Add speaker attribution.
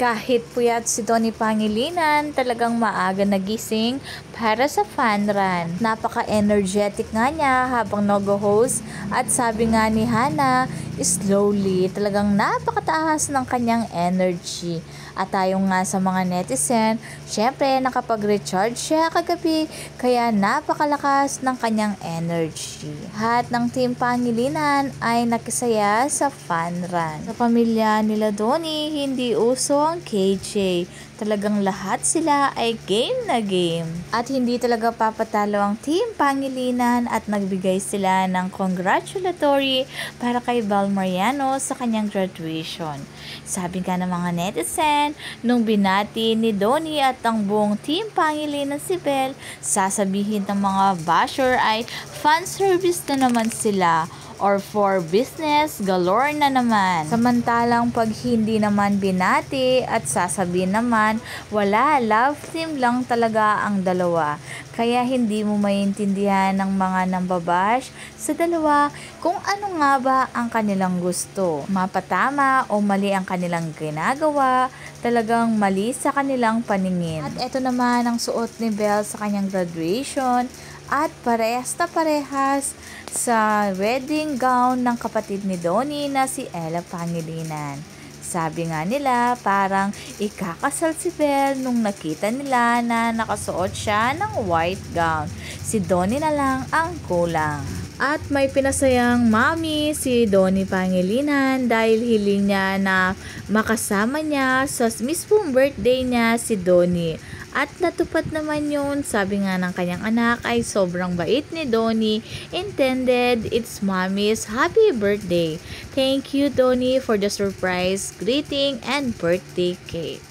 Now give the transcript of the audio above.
Speaker 1: Kahit puyat si Donnie Pangilinan, talagang maaga nagising para sa fun run. Napaka-energetic nga niya habang nag-host at sabi nga ni Hana, slowly, talagang napakataas ng kanyang energy. At tayo nga sa mga netizen, syempre nakapag-recharge siya kagabi kaya napakalakas ng kanyang energy. Lahat ng team Pangilinan ay nakisaya sa fun run. Sa pamilya nila Donnie, hindi uso ang KJ. Talagang lahat sila ay game na game. At hindi talaga papatalo ang team Pangilinan at nagbigay sila ng congratulatory para kay Bal Mariano sa kanyang graduation. Sabi nga ng mga netizen, nung binati ni Donnie at ang buong team Pangilinan si Bel, sasabihin ng mga basher ay fan service na naman sila or for business galore na naman. Samantalang pag hindi naman binati at sasabihin naman, wala, love team lang talaga ang dalawa. Kaya hindi mo maintindihan ng mga nambabash sa dalawa kung ano nga ba ang kanilang gusto. Mapatama o mali ang kanilang ginagawa, talagang mali sa kanilang paningin. At eto naman ang suot ni Belle sa kanyang graduation at parehas na parehas sa wedding gown ng kapatid ni Donnie na si Ella Pangilinan. Sabi nga nila parang ikakasal si Belle nung nakita nila na nakasuot siya ng white gown. Si Donnie na lang ang kulang. At may pinasayang mami si Donnie Pangilinan dahil hiling niya na makasama niya sa mismong birthday niya si Donnie. At natupad naman yun, sabi nga ng kanyang anak ay sobrang bait ni Donnie. Intended, it's mommy's happy birthday. Thank you Donnie for the surprise greeting and birthday cake.